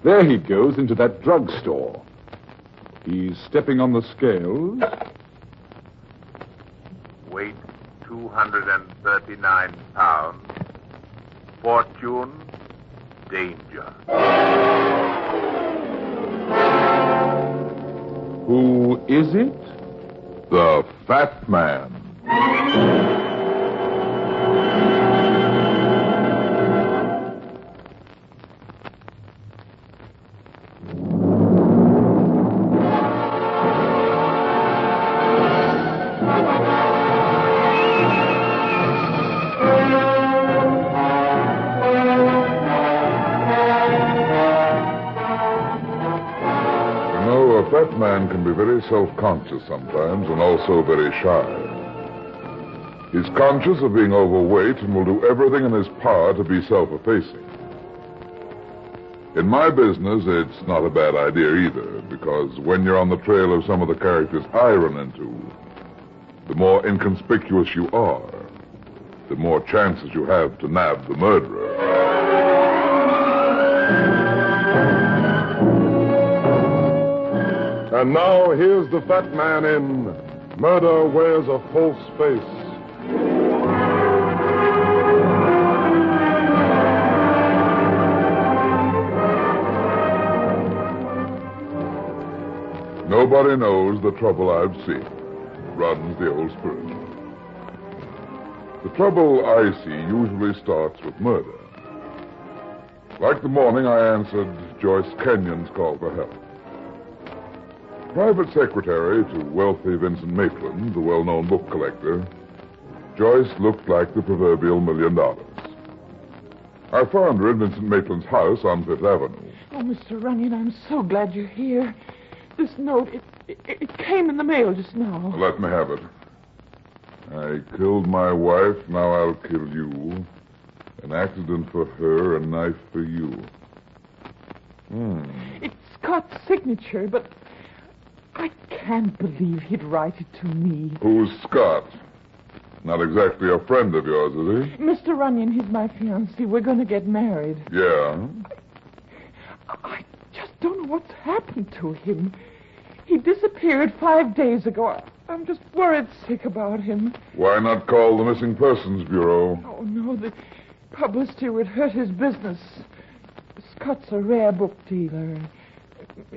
There he goes into that drugstore. He's stepping on the scales. Weight 239 pounds. Fortune, danger. Who is it? The Fat Man. A fat man can be very self-conscious sometimes and also very shy. He's conscious of being overweight and will do everything in his power to be self-effacing. In my business, it's not a bad idea either, because when you're on the trail of some of the characters I run into, the more inconspicuous you are, the more chances you have to nab the murderer. And now, here's the Fat Man in Murder Wears a False Face. Nobody knows the trouble I've seen, runs the old spirit. The trouble I see usually starts with murder. Like the morning I answered Joyce Kenyon's call for help. Private secretary to wealthy Vincent Maitland, the well-known book collector, Joyce looked like the proverbial $1 million. I found her in Vincent Maitland's house on Fifth Avenue. Oh, Mr. Runyan, I'm so glad you're here. This note, it came in the mail just now. Let me have it. I killed my wife, now I'll kill you. An accident for her, a knife for you. It's Scott's signature, but I can't believe he'd write it to me. Who's Scott? Not exactly a friend of yours, is he? Mr. Runyan, he's my fiancé. We're going to get married. Yeah? I just don't know what's happened to him. He disappeared 5 days ago. I'm just worried sick about him. Why not call the Missing Persons Bureau? Oh, no, the publicity would hurt his business. Scott's a rare book dealer.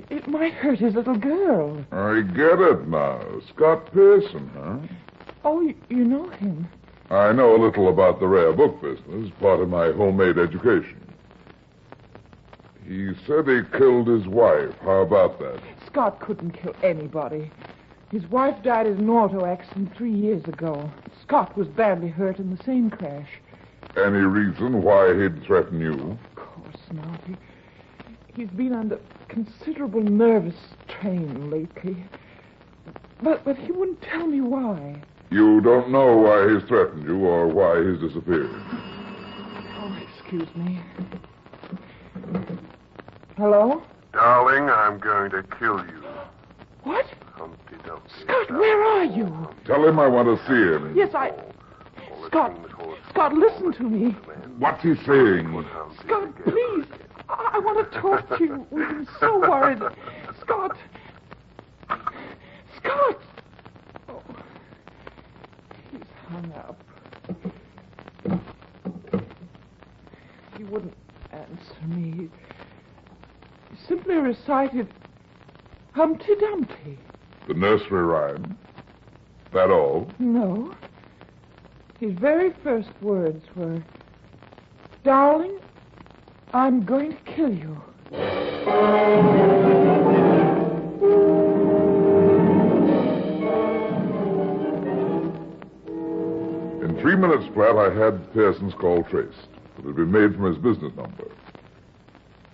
It might hurt his little girl. I get it now. Scott Pearson, huh? Oh, you know him? I know a little about the rare book business, part of my homemade education. He said he killed his wife. How about that? Scott couldn't kill anybody. His wife died in an auto accident 3 years ago. Scott was badly hurt in the same crash. Any reason why he'd threaten you? Of course not. He's been under considerable nervous strain lately. But he wouldn't tell me why. You don't know why he's threatened you or why he's disappeared? Oh, excuse me. Hello? Darling, I'm going to kill you. What? Humpty Dumpty. Scott, where are you? Tell him I want to see him. Yes, Scott, listen to me. What's he saying? Scott, please. I want to talk to you. We've been so worried. Scott. Oh, he's hung up. He wouldn't answer me. He simply recited Humpty Dumpty. The nursery rhyme? That all? No. His very first words were, "Darling, I'm going to kill you." In 3 minutes flat, I had Pearson's call traced. It had been made from his business number.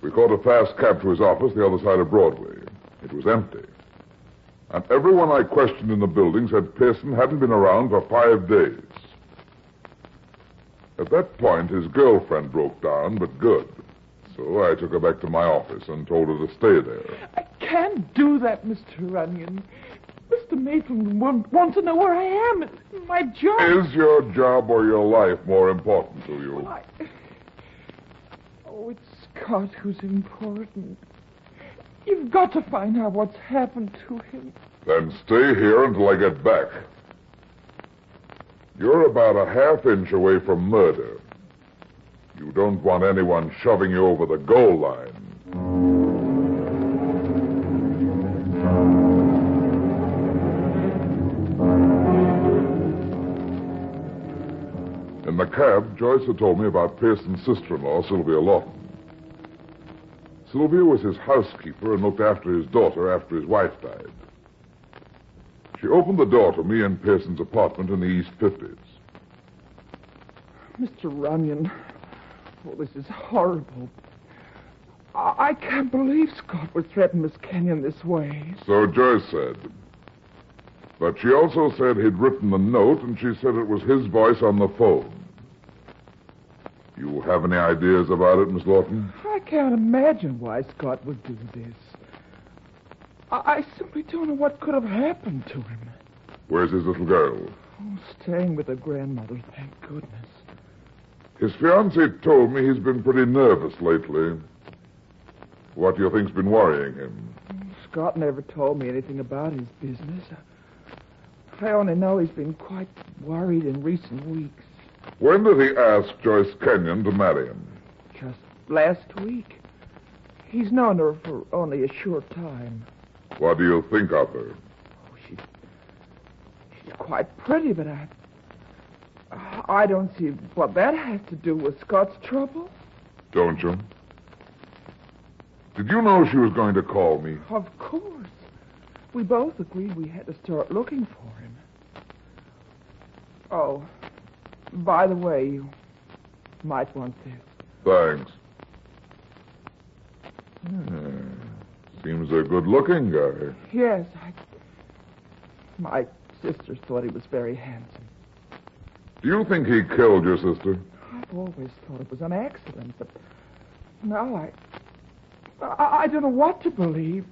We caught a fast cab to his office the other side of Broadway. It was empty. And everyone I questioned in the building said Pearson hadn't been around for 5 days. At that point, his girlfriend broke down, but good. So I took her back to my office and told her to stay there. I can't do that, Mr. Runyan. Mr. Maitland won't want to know where I am. It's my job. Is your job or your life more important to you? Oh, it's Scott, who's important. You've got to find out what's happened to him. Then stay here until I get back. You're about a half-inch away from murder. You don't want anyone shoving you over the goal line. In the cab, Joyce had told me about Pearson's sister-in-law, Sylvia Lawton. Sylvia was his housekeeper and looked after his daughter after his wife died. She opened the door to me in Pearson's apartment in the East 50s. Mr. Runyan, this is horrible. I can't believe Scott would threaten Miss Kenyon this way. So Joyce said. But she also said he'd written the note, and she said it was his voice on the phone. You have any ideas about it, Miss Lawton? I can't imagine why Scott would do this. I simply don't know what could have happened to him. Where's his little girl? Oh, staying with her grandmother, thank goodness. His fiancée told me he's been pretty nervous lately. What do you think's been worrying him? Scott never told me anything about his business. I only know he's been quite worried in recent weeks. When did he ask Joyce Kenyon to marry him? Just last week. He's known her for only a short time. What do you think of her? Oh, she's quite pretty, but I don't see what that has to do with Scott's trouble. Don't you? Did you know she was going to call me? Of course. We both agreed we had to start looking for him. Oh, by the way, you might want this. Thanks. Seems a good-looking guy. Yes, my sisters thought he was very handsome. Do you think he killed your sister? I've always thought it was an accident, but now I don't know what to believe.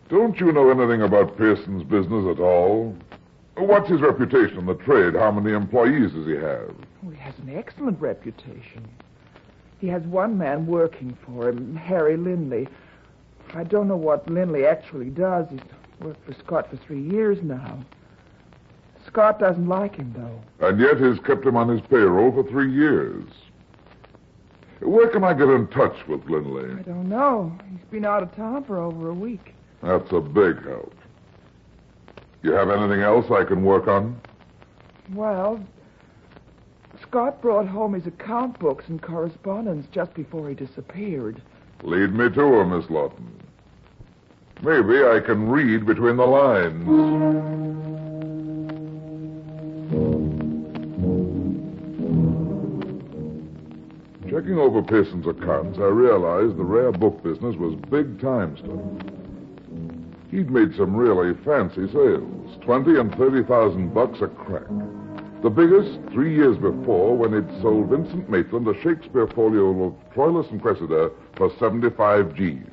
Don't you know anything about Pearson's business at all? What's his reputation in the trade? How many employees does he have? Oh, he has an excellent reputation. He has one man working for him, Harry Lindley. I don't know what Lindley actually does. He's worked for Scott for 3 years now. Scott doesn't like him, though. And yet he's kept him on his payroll for 3 years. Where can I get in touch with Lindley? I don't know. He's been out of town for over a week. That's a big help. You have anything else I can work on? Well, Scott brought home his account books and correspondence just before he disappeared. Lead me to her, Miss Lawton. Maybe I can read between the lines. Checking over Pearson's accounts, I realized the rare book business was big-time stuff. He'd made some really fancy sales, $20,000 and $30,000 a crack. The biggest 3 years before, when he'd sold Vincent Maitland a Shakespeare folio of Troilus and Cressida for 75 G's.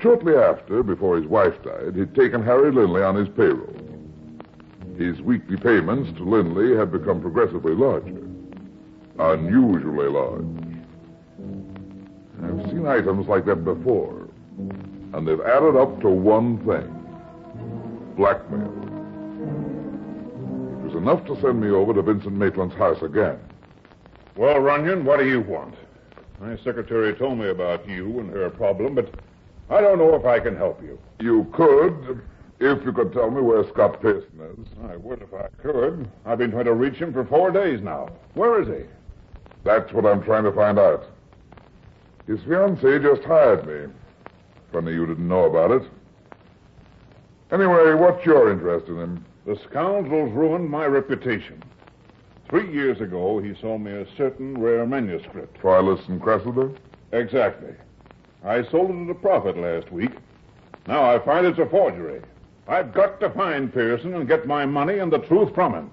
Shortly after, before his wife died, he'd taken Harry Lindley on his payroll. His weekly payments to Lindley had become progressively larger. Unusually large. I've seen items like that before, and they've added up to one thing. Blackmail. It was enough to send me over to Vincent Maitland's house again. Well, Runyan, what do you want? My secretary told me about you and her problem, but I don't know if I can help you. You could, if you could tell me where Scott Pearson is. I would if I could. I've been trying to reach him for 4 days now. Where is he? That's what I'm trying to find out. His fiancée just hired me. Funny you didn't know about it. Anyway, what's your interest in him? The scoundrel's ruined my reputation. 3 years ago, he sold me a certain rare manuscript. Troilus and Cressida? Exactly. I sold it at a profit last week. Now I find it's a forgery. I've got to find Pearson and get my money and the truth from him.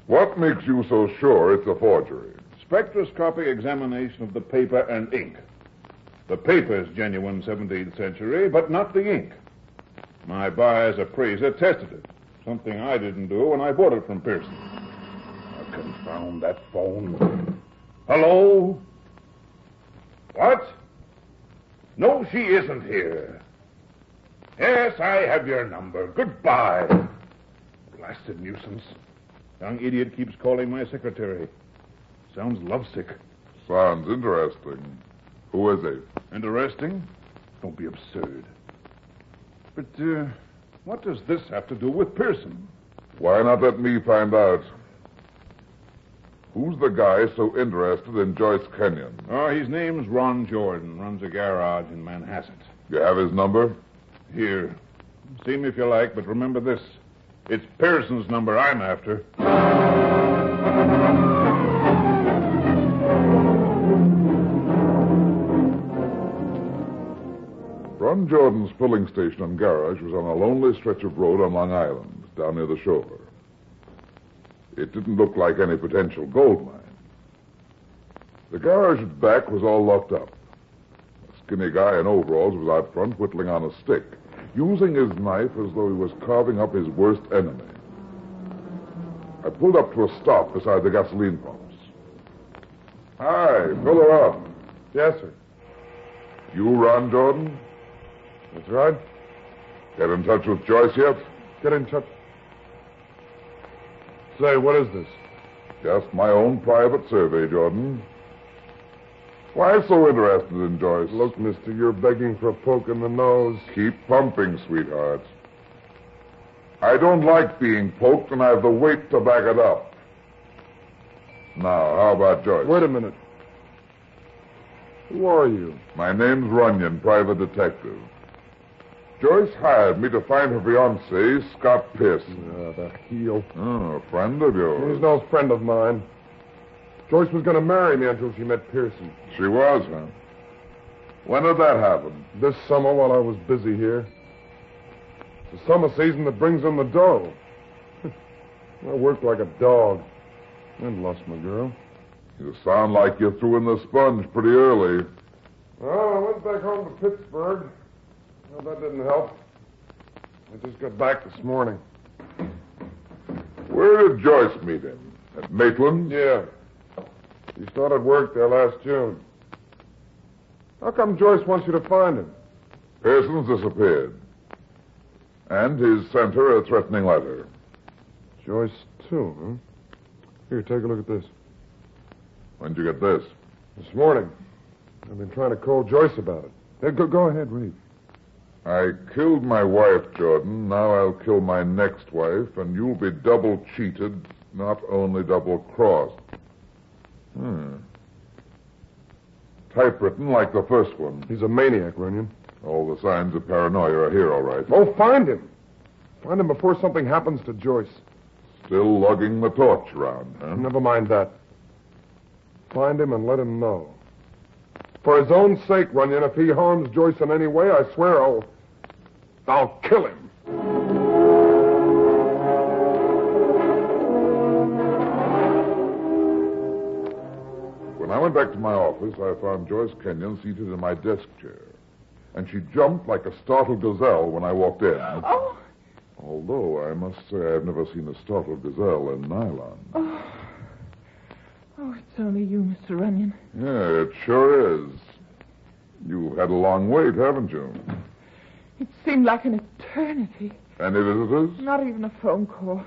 What makes you so sure it's a forgery? Spectroscopic examination of the paper and ink. The paper's genuine 17th century, but not the ink. My buyer's appraiser tested it, something I didn't do when I bought it from Pearson. Oh, confound that phone. Hello? What? No, she isn't here. Yes, I have your number. Goodbye. Blasted nuisance. Young idiot keeps calling my secretary. Sounds lovesick. Sounds interesting. Who is he? Interesting? Don't be absurd. But, what does this have to do with Pearson? Why not let me find out? Who's the guy so interested in Joyce Kenyon? Oh, his name's Ron Jordan. Runs a garage in Manhasset. You have his number? Here. See me if you like, but remember this. It's Pearson's number I'm after. Ron Jordan's filling station and garage was on a lonely stretch of road on Long Island, down near the shore. It didn't look like any potential gold mine. The garage at back was all locked up. A skinny guy in overalls was out front whittling on a stick, using his knife as though he was carving up his worst enemy. I pulled up to a stop beside the gasoline pumps. Hi, fill her up. Yes, sir. You Ron Jordan? That's right. Get in touch with Joyce yet? Get in touch. Say, what is this? Just my own private survey, Jordan. Why so interested in Joyce? Look, mister, you're begging for a poke in the nose. Keep pumping, sweetheart. I don't like being poked, and I have the weight to back it up. Now, how about Joyce? Wait a minute. Who are you? My name's Runyan, private detective. Joyce hired me to find her fiancé, Scott Pearson. The heel. Oh, a friend of yours. He's no friend of mine. Joyce was going to marry me until she met Pearson. She was, huh? When did that happen? This summer while I was busy here. It's the summer season that brings in the dough. I worked like a dog and lost my girl. You sound like you threw in the sponge pretty early. Well, I went back home to Pittsburgh. Well, that didn't help. I just got back this morning. Where did Joyce meet him? At Maitland's? Yeah. He started work there last June. How come Joyce wants you to find him? Pearson's disappeared. And he's sent her a threatening letter. Joyce, too, huh? Here, take a look at this. When'd you get this? This morning. I've been trying to call Joyce about it. Hey, go ahead, read. I killed my wife, Jordan. Now I'll kill my next wife, and you'll be double cheated, not only double crossed. Typewritten like the first one. He's a maniac, Runyan. All the signs of paranoia are here, all right. Oh, find him. Find him before something happens to Joyce. Still lugging the torch around, huh? Never mind that. Find him and let him know. For his own sake, Runyan, if he harms Joyce in any way, I swear I'll kill him. When I went back to my office, I found Joyce Kenyon seated in my desk chair. And she jumped like a startled gazelle when I walked in. Oh. Although I must say I've never seen a startled gazelle in nylon. Oh, it's only you, Mr. Runyan. Yeah, it sure is. You've had a long wait, haven't you? It seemed like an eternity. Any visitors? Not even a phone call.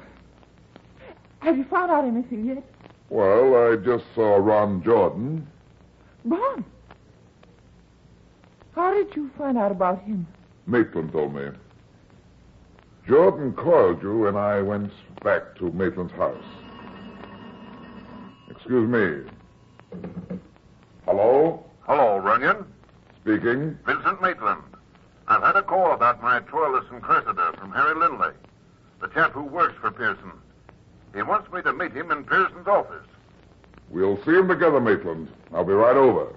Have you found out anything yet? Well, I just saw Ron Jordan. Ron? How did you find out about him? Maitland told me. Jordan called you, and I went back to Maitland's house. Excuse me. Hello? Hello, Runyan. Speaking. Vincent Maitland. I've had a call about my Troilus and Cressida from Harry Lindley, the chap who works for Pearson. He wants me to meet him in Pearson's office. We'll see him together, Maitland. I'll be right over.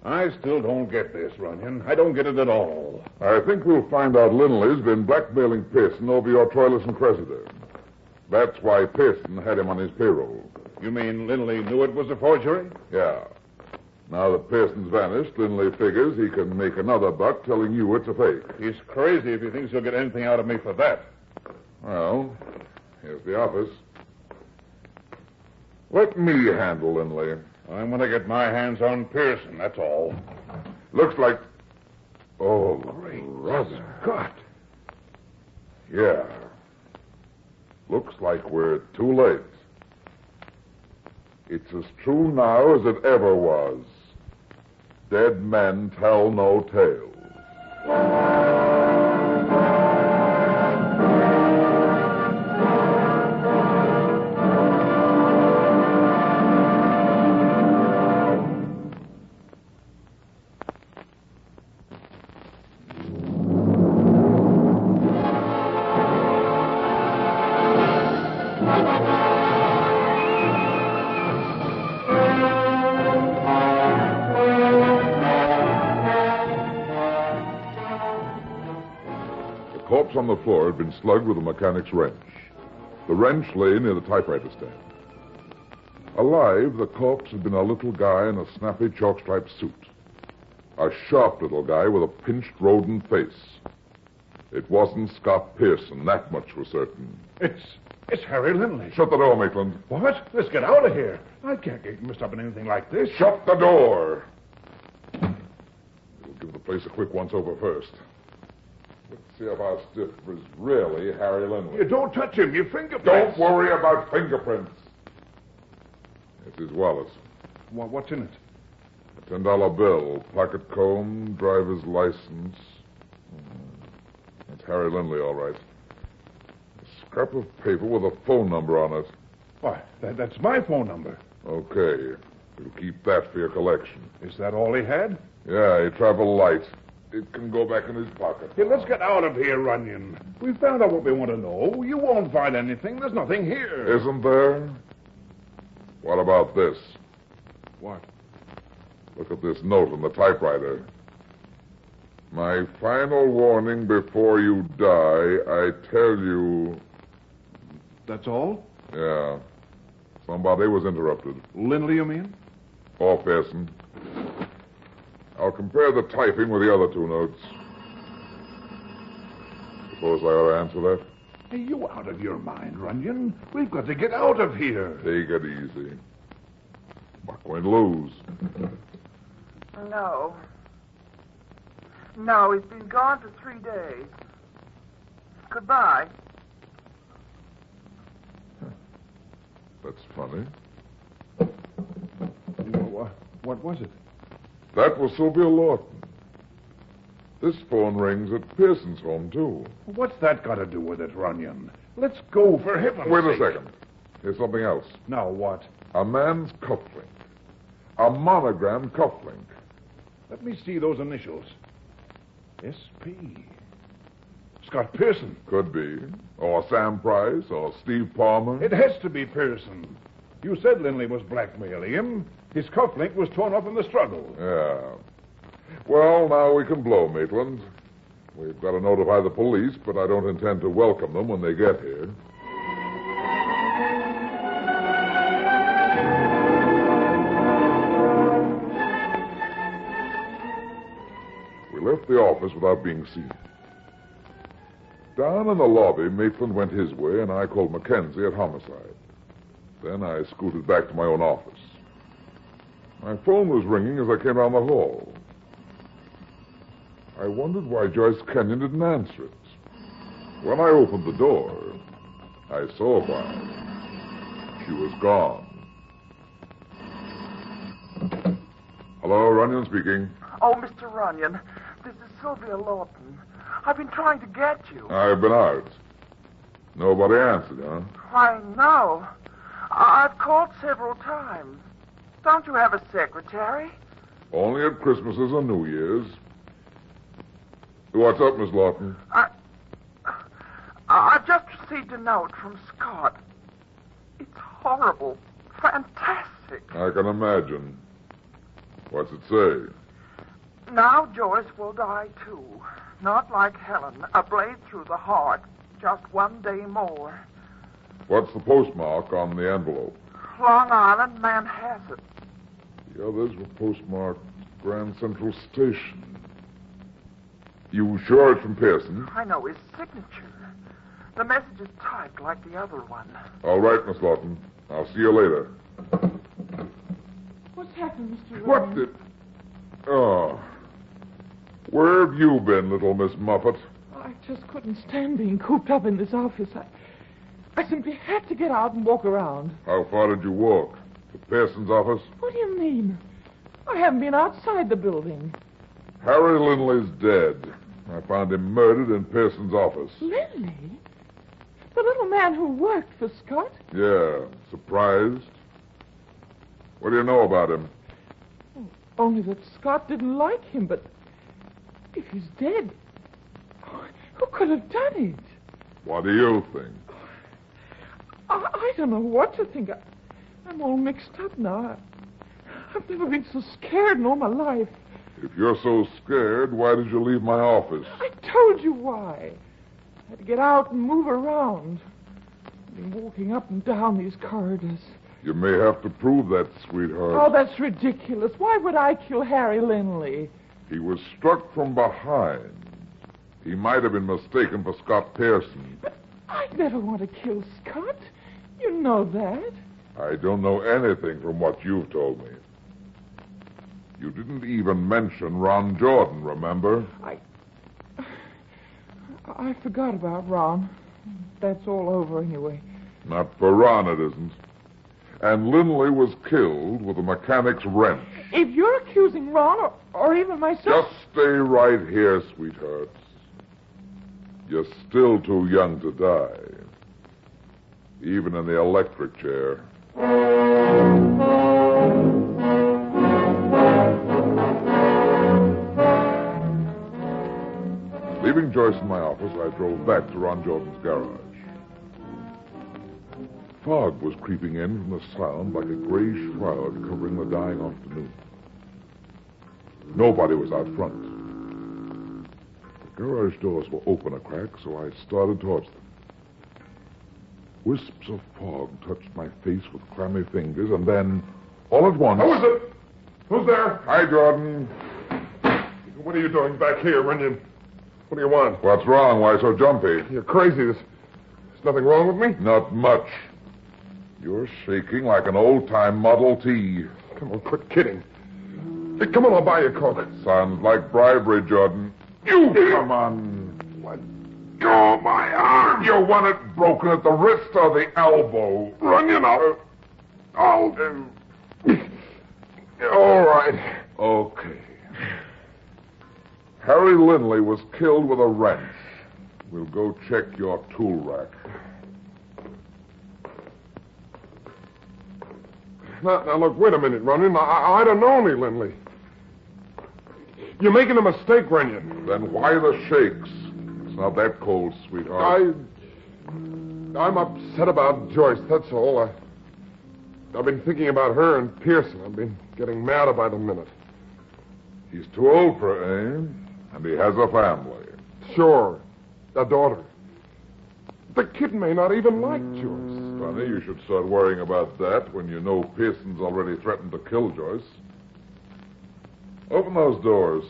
I still don't get this, Runyan. I don't get it at all. I think we'll find out Lindley's been blackmailing Pearson over your Troilus and Cressida. That's why Pearson had him on his payroll. You mean Lindley knew it was a forgery? Yeah. Now that Pearson's vanished, Lindley figures he can make another buck telling you it's a fake. He's crazy if he thinks he'll get anything out of me for that. Well, here's the office. Let me handle Lindley. I'm going to get my hands on Pearson, that's all. Looks like... Oh, Great brother. God. Yeah. Looks like we're too late. It's as true now as it ever was. Dead men tell no tales. The corpse on the floor had been slugged with a mechanic's wrench. The wrench lay near the typewriter stand. Alive, the corpse had been a little guy in a snappy chalk-striped suit. A sharp little guy with a pinched rodent face. It wasn't Scott Pearson, that much was certain. It's Harry Lindley. Shut the door, Maitland. What? Let's get out of here. I can't get mixed up in anything like this. Shut the door! We'll give the place a quick once-over first. Let's see if our stiff is really Harry Lindley. You don't touch him. Your fingerprints. Don't worry about fingerprints. It's his wallet. What's in it? A $10 bill, pocket comb, driver's license. That's Harry Lindley, all right. A scrap of paper with a phone number on it. Why, that's my phone number. Okay. We'll keep that for your collection. Is that all he had? Yeah, he traveled light. It can go back in his pocket. Hey, let's get out of here, Runyan. We found out what we want to know. You won't find anything. There's nothing here. Isn't there? What about this? What? Look at this note on the typewriter. My final warning before you die, I tell you... That's all? Yeah. Somebody was interrupted. Lindley, you mean? Or Pearson. I'll compare the typing with the other two notes. Suppose I ought to answer that? Hey, you out of your mind, Runyan. We've got to get out of here. Take it easy. Not going to lose. No. No, he's been gone for 3 days. Goodbye. That's funny. What was it? That was Sylvia Lawton. This phone rings at Pearson's home, too. What's that got to do with it, Runyan? Let's go, for heaven's Wait a sake. second. Here's something else. Now what? A man's cufflink. A monogram cufflink. Let me see those initials. S.P. Scott Pearson. Could be. Or Sam Price, or Steve Palmer. It has to be Pearson. You said Lindley was blackmailing him. His cufflink was torn off in the struggle. Yeah. Well, now we can blow, Maitland. We've got to notify the police, but I don't intend to welcome them when they get here. We left the office without being seen. Down in the lobby, Maitland went his way, and I called Mackenzie at Homicide. Then I scooted back to my own office. My phone was ringing as I came down the hall. I wondered why Joyce Kenyon didn't answer it. When I opened the door, I saw why. She was gone. Hello, Runyan speaking. Oh, Mr. Runyan, this is Sylvia Lawton. I've been trying to get you. I've been out. Nobody answered, huh? Why, no. I've called several times. Don't you have a secretary? Only at Christmases and New Year's. What's up, Miss Lawton? I've just received a note from Scott. It's horrible. Fantastic. I can imagine. What's it say? Now Joyce will die, too. Not like Helen, a blade through the heart. Just 1 day more. What's the postmark on the envelope? Long Island, Manhasset. The others were postmarked Grand Central Station. You sure it's from Pearson? I know his signature. The message is typed like the other one. All right, Miss Lawton. I'll see you later. What's happened, Mr. Runyan? What did... Oh. Where have you been, little Miss Muffet? I just couldn't stand being cooped up in this office. I simply had to get out and walk around. How far did you walk? To Pearson's office? What do you mean? I haven't been outside the building. Harry Linley's dead. I found him murdered in Pearson's office. Linley? The little man who worked for Scott? Yeah. Surprised? What do you know about him? Only that Scott didn't like him, but if he's dead, who could have done it? What do you think? I don't know what to think. I'm all mixed up now. I've never been so scared in all my life. If you're so scared, why did you leave my office? I told you why. I had to get out and move around. I've been walking up and down these corridors. You may have to prove that, sweetheart. Oh, that's ridiculous. Why would I kill Harry Linley? He was struck from behind. He might have been mistaken for Scott Pearson. But I'd never want to kill Scott. You know that. I don't know anything from what you've told me. You didn't even mention Ron Jordan, remember? I forgot about Ron. That's all over anyway. Not for Ron, it isn't. And Linley was killed with a mechanic's wrench. If you're accusing Ron or even myself... Just stay right here, sweetheart. You're still too young to die. Even in the electric chair. Leaving Joyce in my office, I drove back to Ron Jordan's garage. Fog was creeping in from the sound like a gray shroud covering the dying afternoon. Nobody was out front. The garage doors were open a crack, so I started towards them. Wisps of fog touched my face with clammy fingers, and then, all at once... Who is it? Who's there? Hi, Jordan. What are you doing back here, Runyan? What do you want? What's wrong? Why so jumpy? You're crazy. There's nothing wrong with me? Not much. You're shaking like an old-time Model T. Come on, quit kidding. Hey, come on, I'll buy you a Coke. Sounds like bribery, Jordan. You come on. Let go of my arm. You want it broken at the wrist or the elbow? Runyan, I'll do. All right. Okay. Harry Linley was killed with a wrench. We'll go check your tool rack. Now, look, wait a minute, Runyan. I don't know any Linley. You're making a mistake, Runyan. Then why the shakes? It's not that cold, sweetheart. I'm upset about Joyce, that's all. I've been thinking about her and Pearson. I've been getting mad about the minute. He's too old for her, eh? And he has a family. Sure. A daughter. The kid may not even like Joyce. Funny, you should start worrying about that when you know Pearson's already threatened to kill Joyce. Open those doors.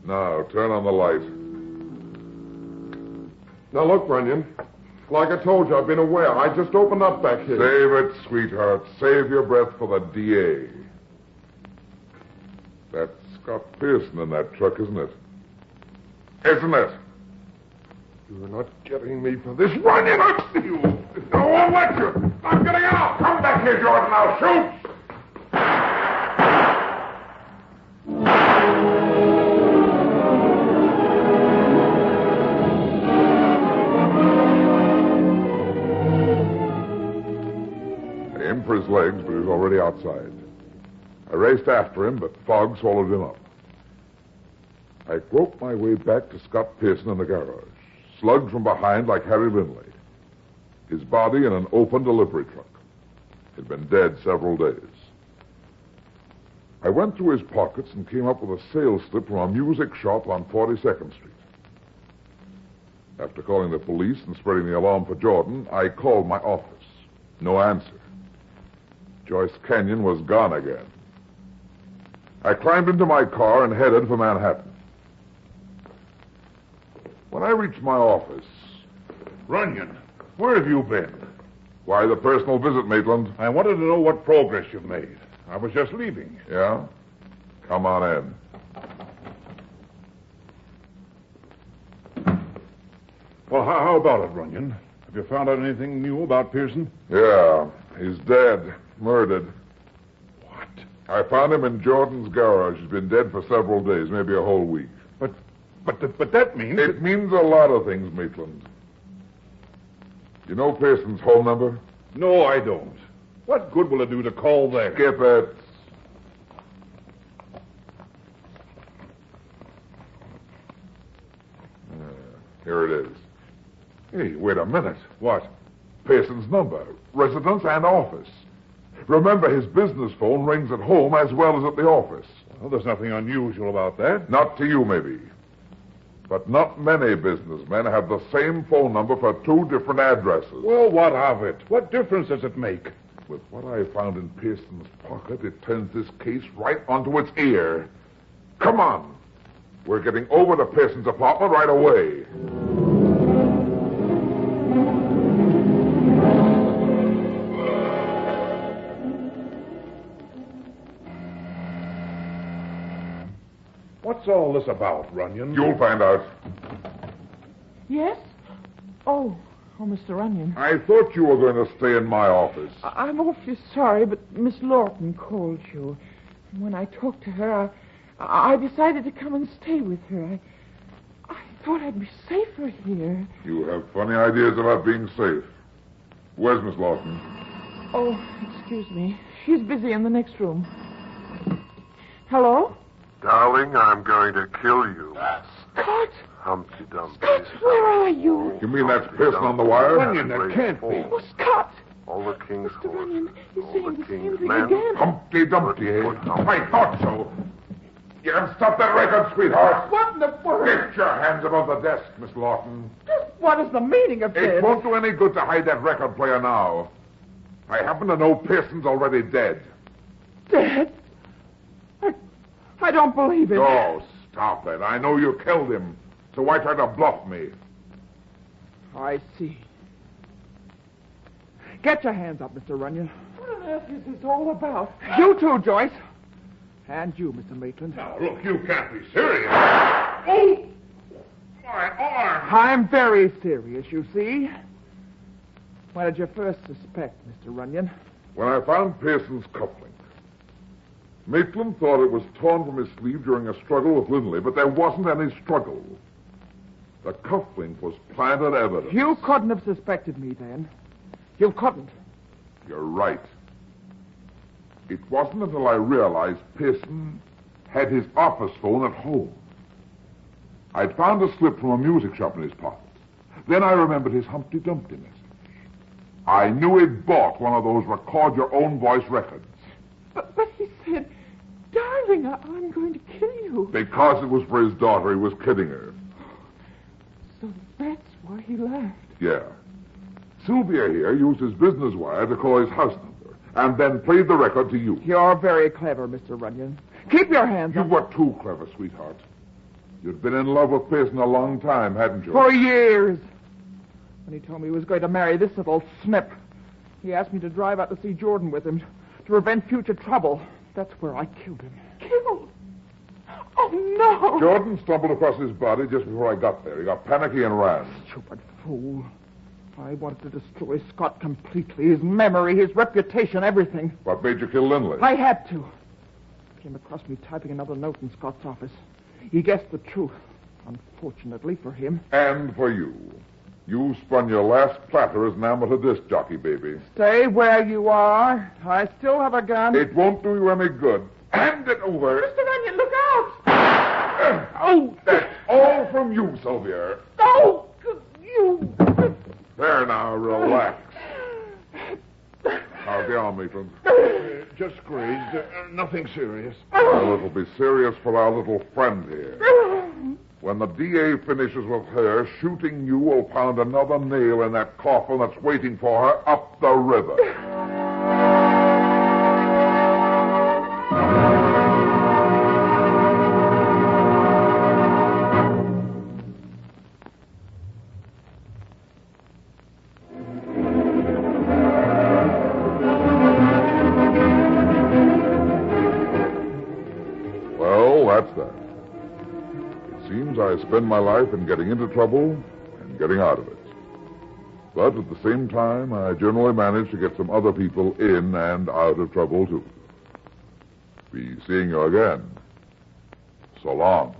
Now, turn on the light. Now, look, Runyan. Like I told you, I've been aware. I just opened up back here. Save it, sweetheart. Save your breath for the DA. That's Scott Pearson in that truck, isn't it? Isn't it? You're not getting me for this, Runyan. No one let you. I'm getting out. Come back here, Jordan. I'll shoot. I aimed for his legs, but he was already outside. I raced after him, but fog swallowed him up. I groped my way back to Scott Pearson in the garage, slugged from behind like Harry Linley. His body in an open delivery truck. He'd been dead several days. I went through his pockets and came up with a sales slip from a music shop on 42nd Street. After calling the police and spreading the alarm for Jordan, I called my office. No answer. Joyce Canyon was gone again. I climbed into my car and headed for Manhattan. When I reached my office... Runyan, where have you been? Why the personal visit, Maitland? I wanted to know what progress you've made. I was just leaving. Yeah? Come on in. Well, how about it, Runyan? Have you found out anything new about Pearson? Yeah, he's dead. Murdered. What? I found him in Jordan's garage. He's been dead for several days, maybe a whole week. But that means... It means a lot of things, Maitland. You know Pearson's home number? No, I don't. What good will it do to call there? Skip it. Here it is. Hey, wait a minute. What? Pearson's number, residence and office. Remember, his business phone rings at home as well as at the office. Well, there's nothing unusual about that. Not to you, maybe. But not many businessmen have the same phone number for two different addresses. Well, what of it? What difference does it make? With what I found in Pearson's pocket, it turns this case right onto its ear. Come on. We're getting over to Pearson's apartment right away. What's all this about, Runyan? You'll find out. Yes? Oh, Mr. Runyan. I thought you were going to stay in my office. I'm awfully sorry, but Miss Lawton called you. When I talked to her, I decided to come and stay with her. I thought I'd be safer here. You have funny ideas about being safe. Where's Miss Lawton? Oh, excuse me. She's busy in the next room. Hello? Darling, I'm going to kill you. Scott! Humpty Dumpty. Scott, where are you? You mean that's Pearson on the wire? Runyan, that can't be. Oh, Scott! All the king's Mr. horses. Runyan, he's all saying the the same king's thing men. again. Humpty Dumpty, eh? I thought so. You can stop that record, sweetheart. What in the world? Get your hands above the desk, Miss Lawton. What is the meaning of It this? won't do any good to hide that record player now. I happen to know Pearson's already dead. Dead? I don't believe it. Oh, stop it. I know you killed him. So why try to bluff me? I see. Get your hands up, Mr. Runyan. What on earth is this all about? You too, Joyce. And you, Mr. Maitland. Now, look, you can't be serious. Oh! My arm! I'm very serious, you see. What did you first suspect, Mr. Runyan? When I found Pearson's cufflink, Maitland thought it was torn from his sleeve during a struggle with Lindley, but there wasn't any struggle. The cufflink was planted evidence. You couldn't have suspected me then. You couldn't. You're right. It wasn't until I realized Pearson had his office phone at home. I'd found a slip from a music shop in his pocket. Then I remembered his Humpty Dumpty message. I knew he'd bought one of those record-your-own-voice records. But he said, darling, I'm going to kill you. Because it was for his daughter, he was kidding her. So that's why he laughed. Yeah. Sylvia here used his business wire to call his house number, and then played the record to you. You're very clever, Mr. Runyan. Keep your hands You up. were too clever, sweetheart. You'd been in love with Pearson a long time, hadn't you? For years. When he told me he was going to marry this little snip, he asked me to drive out to see Jordan with him to prevent future trouble. That's where I killed him. Killed? Oh, no! Jordan stumbled across his body just before I got there. He got panicky and ran. Stupid fool. I wanted to destroy Scott completely. His memory, his reputation, everything. What made you kill Lindley? I had to. Came across me typing another note in Scott's office. He guessed the truth. Unfortunately for him. And for you. You spun your last platter as an amateur disc jockey, baby. Stay where you are. I still have a gun. It won't do you any good. Hand it over. Mr. Runyan, look out! Oh! That's all from you, Sylvia. Oh! You! There now, relax. How's the arm, Maitland? Just grazed. Nothing serious. Well, it'll be serious for our little friend here. When the DA finishes with her, shooting you will pound another nail in that coffin that's waiting for her up the river. Well, that's that. It seems I spend my life in getting into trouble and getting out of it. But at the same time, I generally manage to get some other people in and out of trouble, too. Be seeing you again. So long.